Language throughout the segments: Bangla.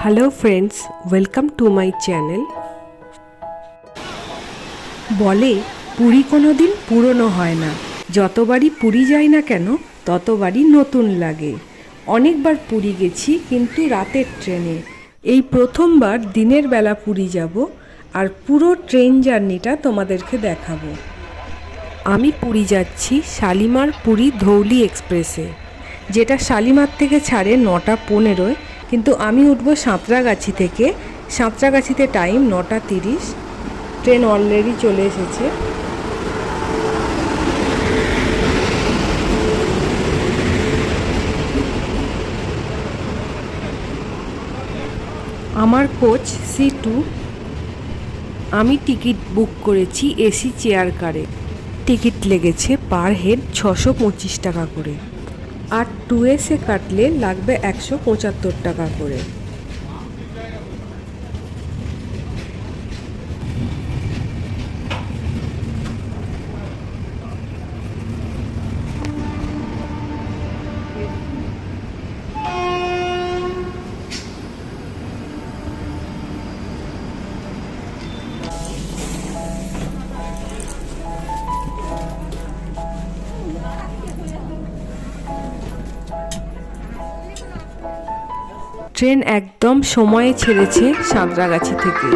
Hello friends, welcome to my channel. বলে পুরী কোনো দিন পুরনো হয় না, যতবারই পুরী যাই না কেন ততবারই নতুন লাগে। অনেকবার পুরী গেছি, কিন্তু রাতের ট্রেনে। এই প্রথমবার দিনের বেলা পুরী যাব, আর পুরো ট্রেন জার্নিটা তোমাদেরকে দেখাবো। আমি পুরী যাচ্ছি শালিমার পুরী ধৌলি এক্সপ্রেসে, যেটা শালিমার থেকে ছাড়ে 9:15, কিন্তু আমি উঠবো সাঁতরাগাছি থেকে। সাঁতরাগাছিতে টাইম 9:30। ট্রেন অলরেডি চলে এসেছে। আমার কোচ C2। আমি টিকিট বুক করেছি এসি চেয়ার কারে। টিকিট লেগেছে পার হেড 625 টাকা করে, আর 2S কাটলে লাগবে 175 টাকা করে। ট্রেন একদম সময়ে ছেড়েছে সাঁতরাগাছি থেকে।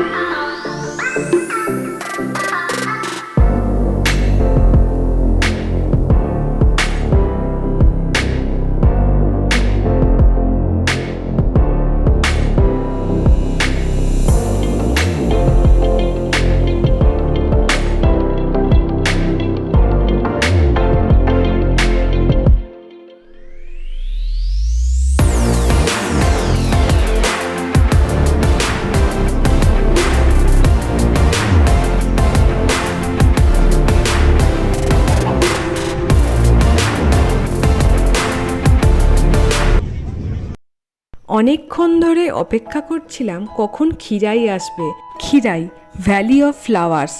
অনেকক্ষণ ধরে অপেক্ষা করছিলাম কখন খিরাই আসবে। Khirai, valley of flowers.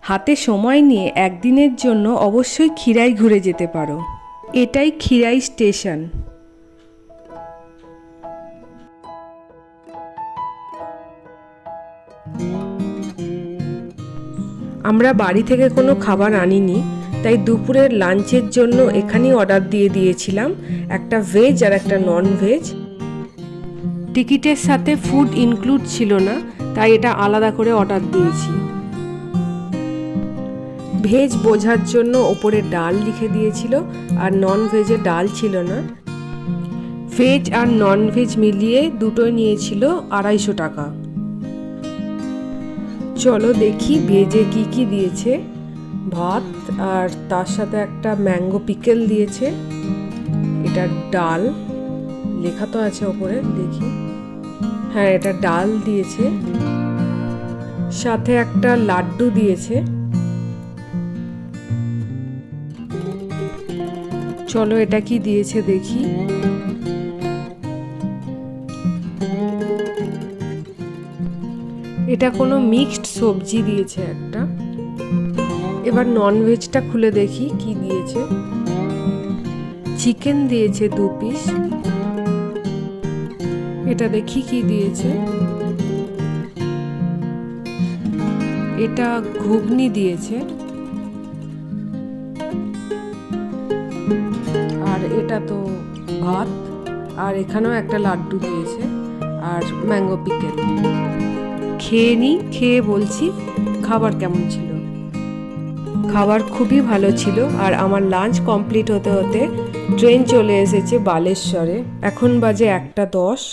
হাতে সময় নিয়ে একদিনের জন্য অবশ্যই খিরাই ঘুরে যেতে পারো। এটাই খিরাই স্টেশন। আমরা বাড়ি থেকে কোনো খাবার আনিনি, তাই দুপুরের লাঞ্চের জন্য এখানেই অর্ডার দিয়ে দিয়েছিলাম, একটা ভেজ আর একটা নন ভেজ। টিকিটের সাথে ফুড ইনক্লুড ছিল না, তাই এটা আলাদা করে অর্ডার দিয়েছি। ভেজ বোঝার জন্য ওপরে ডাল লিখে দিয়েছিল, আর নন ভেজে ডাল ছিল না। ভেজ আর নন ভেজ মিলিয়ে দুটোই নিয়েছিল 250 টাকা। চলো দেখি ভেজে কি কি দিয়েছে। ভাত, আর তার সাথে একটা ম্যাঙ্গো পিকেল দিয়েছে। এটা ডাল, লেখা তো আছে ওপরে, দেখি। হ্যাঁ, এটা ডাল দিয়েছে, সাথে একটা লাড্ডু দিয়েছে। চলো এটা কি দিয়েছে দেখি। এটা কোনো মিক্সড সবজি দিয়েছে একটা। এবার নন ভেজটা খুলে দেখি কি দিয়েছে। চিকেন দিয়েছে 2 পিস। এটা দেখি কি দিয়েছে। এটা ঘুগনি দিয়েছে, আর এটা তো ভাত, আর এখানেও একটা লাড্ডু দিয়েছে, আর ম্যাঙ্গো পিকেল। খেয়ে বলছি খাবার কেমন ছিল। খাবার খুবই ভালো ছিল, আর আমার লাঞ্চ কমপ্লিট হতে হতে ট্রেন চলে এসেছে বালেশ্বরে। এখন বাজে 1:10।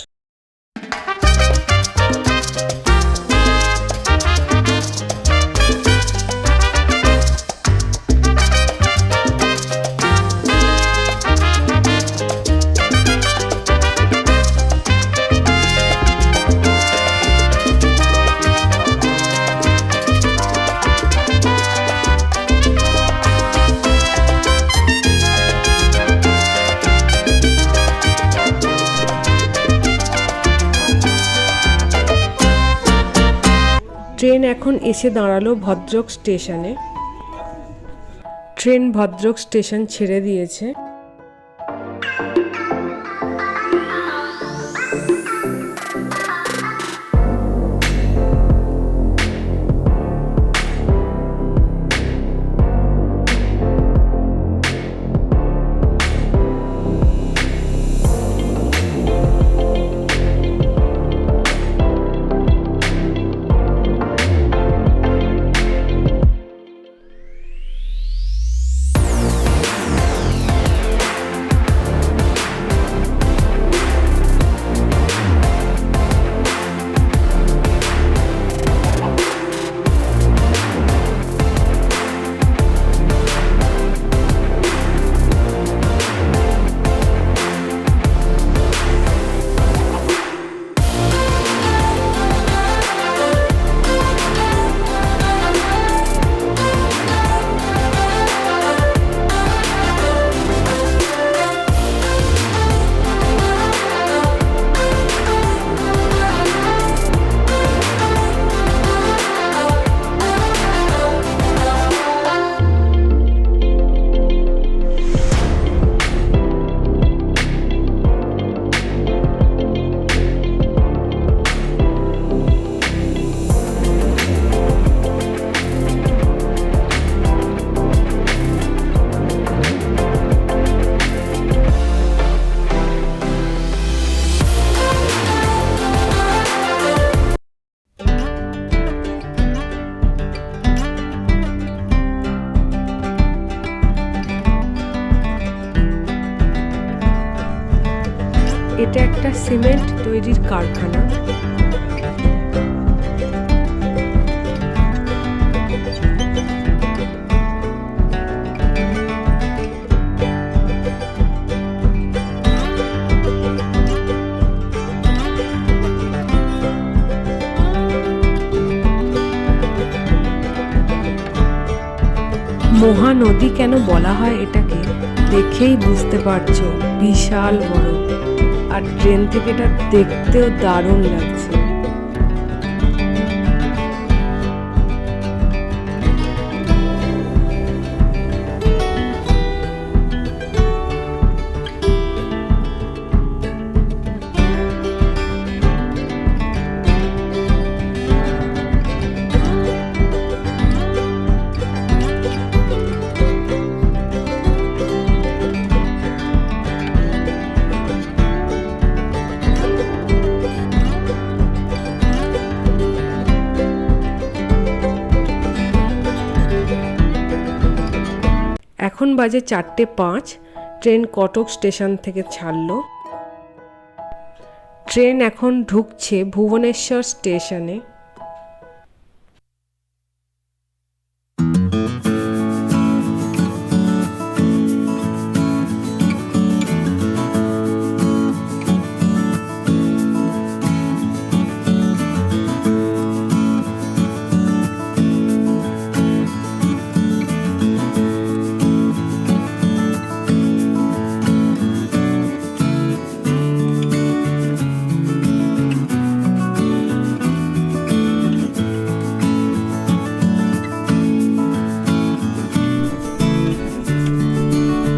ট্রেন এখন এসে দাঁড়ালো ভদ্রক স্টেশনে। ট্রেন ভদ্রক স্টেশন ছেড়ে দিয়েছে। সিমেন্ট তৈরির কারখানা। মহানদী কেন বলা হয় এটাকে দেখেই বুঝতে পারছো, বিশাল বড়। আর ট্রেন থেকে এটা দেখতেও দারুণ লাগছে। এখন বাজে 4:05। ট্রেন কটক স্টেশন থেকে ছাড়লো। ট্রেন এখন ঢুকছে ভুবনেশ্বর স্টেশনে।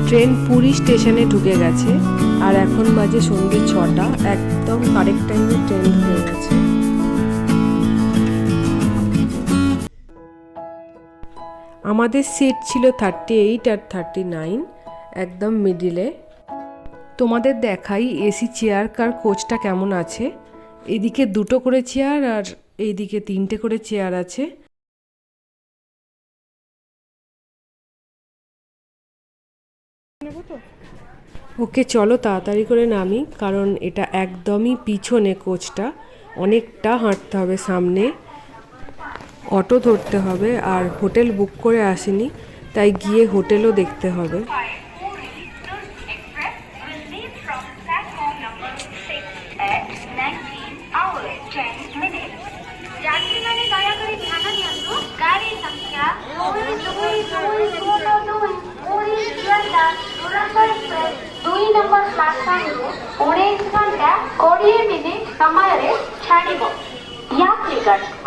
ট্রেন পুরী স্টেশনে ঢুকে গেছে আর এখন বাজে সন্ধ্যে 6টা। একদম কারেক্ট টাইমে ট্রেন ঢুকে গেছে। আমাদের সিট ছিল 38 আর 39, একদম মিডিলে। তোমাদের দেখাই এসি চেয়ার কার কোচটা কেমন আছে। এদিকে 2টো করে চেয়ার আর এইদিকে 3টে করে চেয়ার আছে। ওকে চলো তাড়াতাড়ি করে নামি, কারণ এটা একদমই পিছনে কোচটা, অনেকটা হাঁটতে হবে সামনে, অটো ধরতে হবে। আর হোটেল বুক করে আসিনি, তাই গিয়ে হোটেলও দেখতে হবে।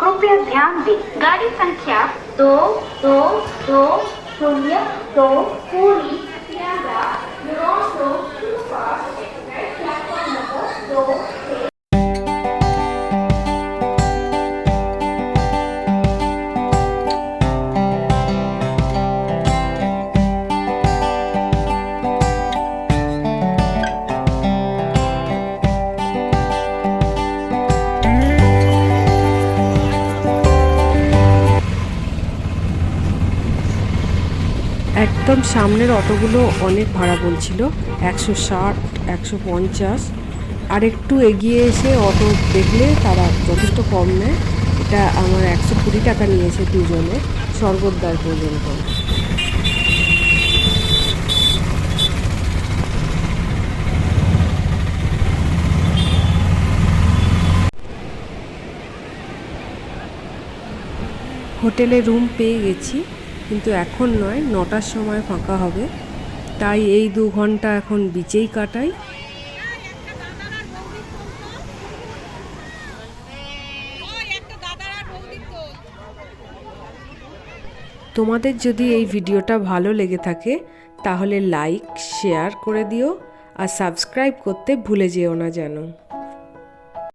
कृपया ध्यान दें, गाड़ी संख्या 2220 पूरी একদম সামনের অটোগুলো অনেক ভাড়া বলছিল, 160, 150। আর একটু এগিয়ে এসে অটো দেখলে তারা যথেষ্ট কম নেয়। এটা আমার 120 টাকা নিয়েছে দুজনে, স্বর্গদ্বার পর্যন্ত। হোটেলে রুম পেয়ে গেছি, কিন্তু এখন নয়, 9টার সময় ফাঁকা হবে। তাই এই 2 ঘন্টা এখন বিচেই কাটাই। তোমাদের যদি এই ভিডিওটা ভালো লেগে থাকে তাহলে লাইক শেয়ার করে দিও আর সাবস্ক্রাইব করতে ভুলে যেও না যেন।